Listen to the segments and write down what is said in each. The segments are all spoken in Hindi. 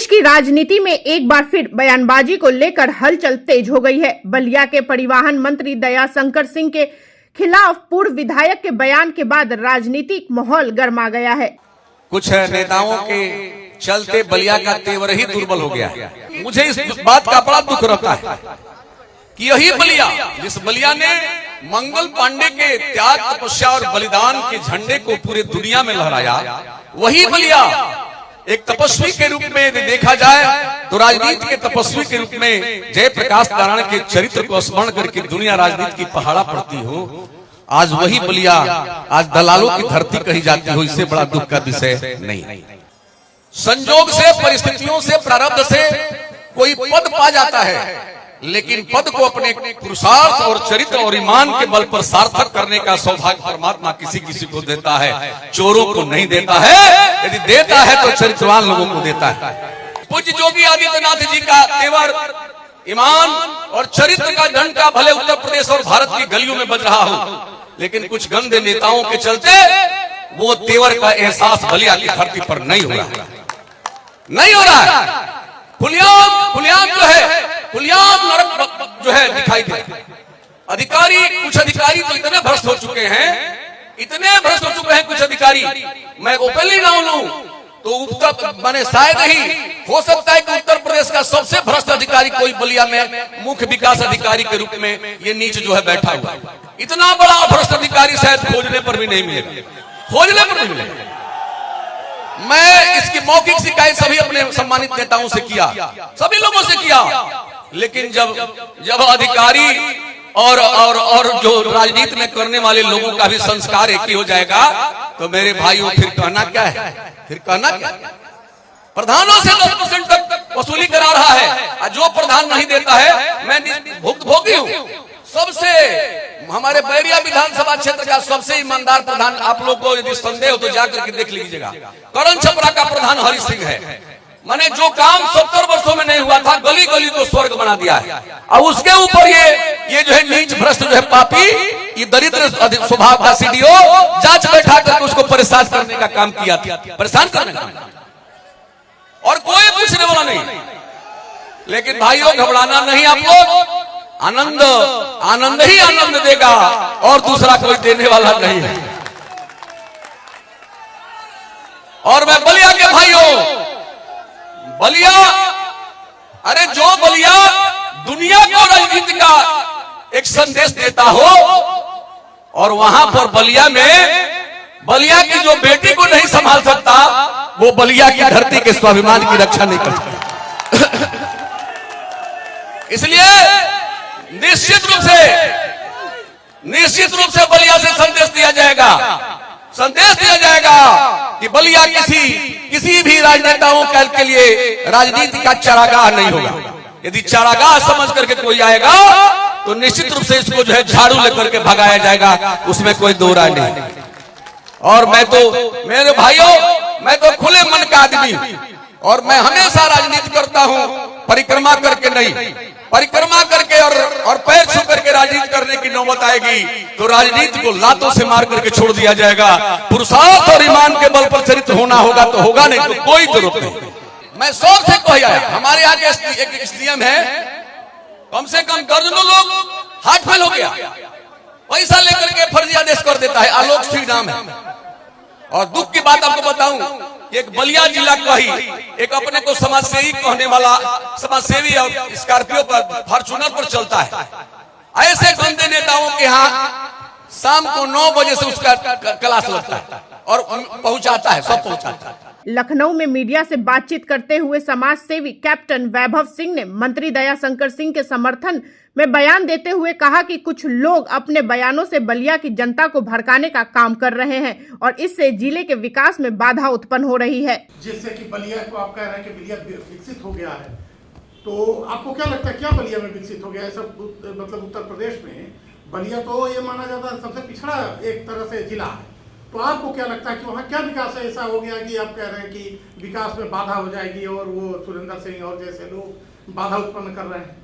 प्रदेश की राजनीति में एक बार फिर बयानबाजी को लेकर हलचल तेज हो गई है। बलिया के परिवहन मंत्री दयाशंकर सिंह के खिलाफ पूर्व विधायक के बयान के बाद राजनीतिक माहौल गर्मा गया है। कुछ नेताओं के चलते बलिया का तेवर ही दुर्बल हो गया है। मुझे इस बात का बड़ा दुख रहता है कि यही बलिया, जिस बलिया ने मंगल पांडे के त्याग, तपस्या और बलिदान के झंडे को पूरे दुनिया में लहराया, वही बलिया एक तपस्वी के रूप में देखा जाए तो राजनीति के तपस्वी के रूप में जयप्रकाश नारायण के चरित्र को स्मरण करके दुनिया राजनीति की पहाड़ा पड़ती हो, आज वही बलिया आज दलालों की धरती कही जाती हो, इससे बड़ा दुख का विषय नहीं। संजोग से, परिस्थितियों से, प्रारब्ध से कोई पद पा जाता है, लेकिन पद को अपने पुरुषार्थ और चरित्र और ईमान के बल पर सार्थक करने का सौभाग्य परमात्मा किसी किसी को देता है, चोरों को नहीं देता है। यदि देता है तो चरित्रवान लोगों को देता है। पूज्य योगी आदित्यनाथ जी का तेवर, ईमान और चरित्र का डंका भले उत्तर प्रदेश और भारत की गलियों में बज रहा हो, लेकिन कुछ गंदे नेताओं के चलते वो तेवर का एहसास बलिया की धरती पर नहीं हो रहा है। खुलियाम जो है, खुलियाम नरक जो है दिखाई दे। कुछ अधिकारी तो इतने भ्रष्ट हो चुके हैं, कुछ अधिकारी, मैं ओपनली नाम लूं तो उत्तर माने शायद ही हो सकता है कि उत्तर प्रदेश का सबसे भ्रष्ट अधिकारी कोई बलिया में मुख्य विकास अधिकारी के रूप में ये नीच जो है बैठा हुआ। इतना बड़ा भ्रष्ट अधिकारी शायद खोजने पर भी नहीं मिलेगा। मैं इसकी मौखिक शिकायत सभी अपने सम्मानित नेताओं से किया, सभी लोगों से किया, लेकिन जब अधिकारी और जो राजनीति में करने वाले लोगों का भी संस्कार एक ही हो जाएगा तो मेरे भाइयों फिर कहना क्या है? प्रधानों से 10% तक वसूली करा रहा है, जो प्रधान नहीं देता है, मैं भुक्तभोगी हूँ। सबसे हमारे बैरिया विधानसभा क्षेत्र का सबसे ईमानदार प्रधान, आप लोग को यदि संदेह हो तो जाकर के देख लीजिएगा, करण छपरा का प्रधान हरि सिंह है। मैंने जो काम 70 वर्षों में नहीं हुआ था, गली गली को स्वर्ग बना दिया है। और उसके ऊपर ये जो है नीच भ्रष्ट जो है पापी, ये दरिद्र स्वभाव का सीडीओ जांच बैठा करके उसको परेशान करने का काम किया था, परेशान करने का, और कोई पूछने वाला नहीं। लेकिन भाइयों घबराना नहीं, आप लोग आनंद ही आनंद देगा और दूसरा कोई देने वाला नहीं है। और मैं बलिया के भाइयों, अरे जो बलिया दुनिया को राजनीति का एक संदेश देता हो, और वहां पर बलिया की जो बेटी को नहीं संभाल सकता, वो बलिया की धरती के स्वाभिमान की रक्षा नहीं कर सकता। इसलिए निश्चित रूप से बलिया से संदेश दिया जाएगा कि बलिया किसी भी राजनेताओं के लिए राजनीति का चारागाह नहीं होगा। यदि चारागाह समझ करके कोई आएगा तो निश्चित रूप से इसको जो है झाड़ू लेकर के भगाया जाएगा, उसमें कोई दो राय नहीं। और मैं तो मेरे भाइयों, मैं तो खुले मन का आदमी, और मैं हमेशा राजनीति करता हूं, परिक्रमा करके नहीं, परिक्रमा करके और पैर छू करके राजनीति करने की नौबत आएगी तो राजनीति को लातों से मार करके छोड़ दिया जाएगा। पुरुषार्थ और ईमान के बल पर चरित्र होना होगा तो होगा, नहीं तो कोई जरूरत नहीं। मैं शौक से कह आया, हमारे यहाँ एक नियम है, कम से कम दर्जनों लोग हार्ट फेल हो गया, पैसा लेकर के फर्जी आदेश कर देता है, आलोक सिंह नाम है। और दुख की बात आपको बताऊं, एक बलिया जिला का ही एक अपने को समाजसेवी कहने वाला समाजसेवी और स्कॉर्पियो पर, फॉर्च्यूनर पर चलता है। ऐसे गंदे नेताओं के यहाँ शाम को 9 बजे से उसका क्लास लगता है और पहुंचाता है, सब पहुंचाता है। लखनऊ में मीडिया से बातचीत करते हुए समाज सेवी कैप्टन वैभव सिंह ने मंत्री दयाशंकर सिंह के समर्थन में बयान देते हुए कहा कि कुछ लोग अपने बयानों से बलिया की जनता को भड़काने का काम कर रहे हैं और इससे जिले के विकास में बाधा उत्पन्न हो रही है। जिससे कि बलिया को आप कह रहे हैं कि बलिया विकसित हो गया है, तो आपको क्या लगता है क्या बलिया में विकसित हो गया है? सब मतलब उत्तर प्रदेश में बलिया तो ये माना जाता है सबसे पिछड़ा एक तरह से जिला है, तो आपको क्या लगता है कि वहाँ क्या विकास ऐसा हो गया कि आप कह रहे हैं कि विकास में बाधा हो जाएगी और वो सुरेंद्र सिंह और जैसे लोग बाधा उत्पन्न कर रहे हैं?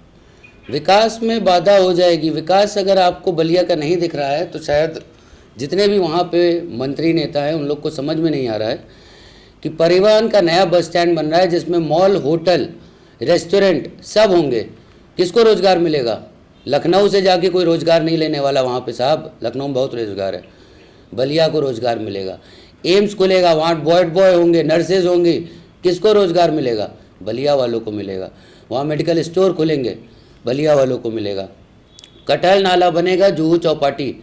विकास में बाधा हो जाएगी। विकास अगर आपको बलिया का नहीं दिख रहा है तो शायद जितने भी वहाँ पे मंत्री नेता हैं उन लोग को समझ में नहीं आ रहा है कि परिवहन का नया बस स्टैंड बन रहा है जिसमें मॉल, होटल, रेस्टोरेंट सब होंगे। किसको रोजगार मिलेगा? लखनऊ से जाके कोई रोजगार नहीं लेने वाला वहाँ पे साहब, लखनऊ में बहुत रोजगार है। बलिया को रोजगार मिलेगा। एम्स खुलेगा, वहाँ बॉय होंगे, नर्सेज होंगी, किसको रोजगार मिलेगा? बलिया वालों को मिलेगा। वहाँ मेडिकल स्टोर खुलेंगे, बलिया वालों को मिलेगा। कटहल नाला बनेगा, जुहू चौपाटी,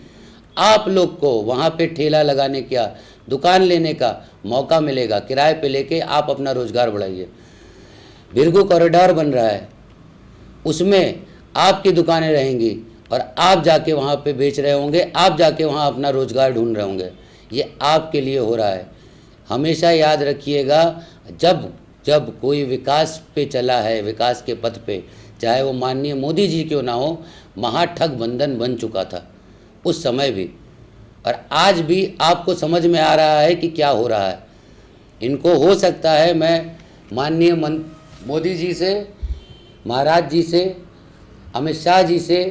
आप लोग को वहाँ पे ठेला लगाने का, दुकान लेने का मौका मिलेगा। किराए पे लेके आप अपना रोजगार बढ़ाइए। भिरगू कॉरिडोर बन रहा है, उसमें आपकी दुकानें रहेंगी और आप जाके वहाँ पे बेच रहे होंगे, आप जाके वहाँ अपना रोजगार ढूंढ रहे होंगे। ये आपके लिए हो रहा है। हमेशा याद रखिएगा, जब जब कोई विकास पे चला है, विकास के पथ पे, चाहे वो माननीय मोदी जी क्यों ना हो, महाठगबंधन बन चुका था उस समय भी, और आज भी आपको समझ में आ रहा है कि क्या हो रहा है। इनको हो सकता है मैं माननीय मोदी जी से, महाराज जी से, अमित शाह जी से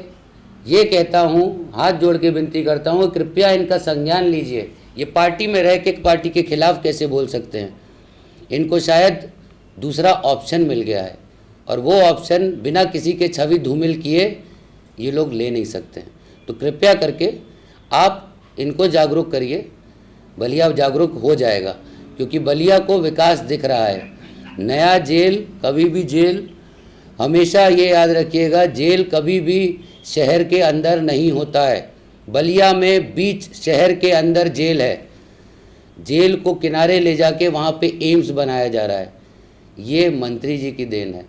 ये कहता हूँ, हाथ जोड़ के विनती करता हूँ, कृपया इनका संज्ञान लीजिए। ये पार्टी में रह के पार्टी के खिलाफ कैसे बोल सकते हैं? इनको शायद दूसरा ऑप्शन मिल गया है और वो ऑप्शन बिना किसी के छवि धूमिल किए ये लोग ले नहीं सकते हैं। तो कृपया करके आप इनको जागरूक करिए। बलिया जागरूक हो जाएगा, क्योंकि बलिया को विकास दिख रहा है। नया जेल कभी भी जेल, हमेशा ये याद रखिएगा, जेल कभी भी शहर के अंदर नहीं होता है। बलिया में बीच शहर के अंदर जेल है। जेल को किनारे ले जाके वहाँ पे एम्स बनाया जा रहा है। ये मंत्री जी की देन है।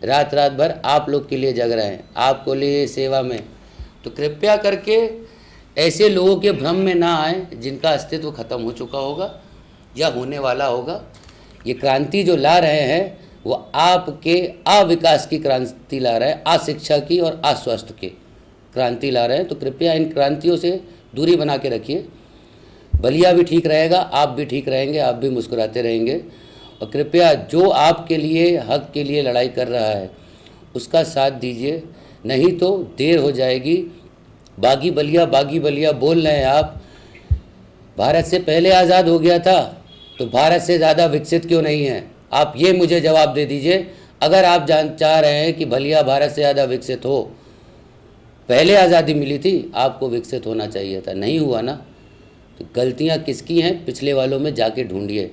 रात रात भर आप लोग के लिए जग रहे हैं, आपको लिए सेवा में। तो कृपया करके ऐसे लोगों के भ्रम में ना आए जिनका अस्तित्व खत्म हो चुका होगा या होने वाला होगा। ये क्रांति जो ला रहे हैं वो आपके अविकास की क्रांति ला रहे हैं, अशिक्षा की और अस्वास्थ्य की क्रांति ला रहे हैं। तो कृपया इन क्रांतियों से दूरी बना के रखिए। बलिया भी ठीक रहेगा, आप भी ठीक रहेंगे, आप भी मुस्कुराते रहेंगे। और कृपया जो आपके लिए, हक के लिए लड़ाई कर रहा है उसका साथ दीजिए, नहीं तो देर हो जाएगी। बागी बलिया बोल रहे हैं आप। भारत से पहले आज़ाद हो गया था तो भारत से ज़्यादा विकसित क्यों नहीं है? आप ये मुझे जवाब दे दीजिए। अगर आप चाह रहे हैं कि बलिया भारत से ज़्यादा विकसित हो, पहले आज़ादी मिली थी, आपको विकसित होना चाहिए था, नहीं हुआ ना। तो गलतियां किसकी हैं, पिछले वालों में जाके ढूंढिए।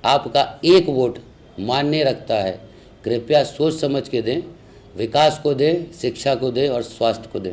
आपका एक वोट मान्य रखता है। कृपया सोच समझ के दें, विकास को दें, शिक्षा को दें और स्वास्थ्य को दें।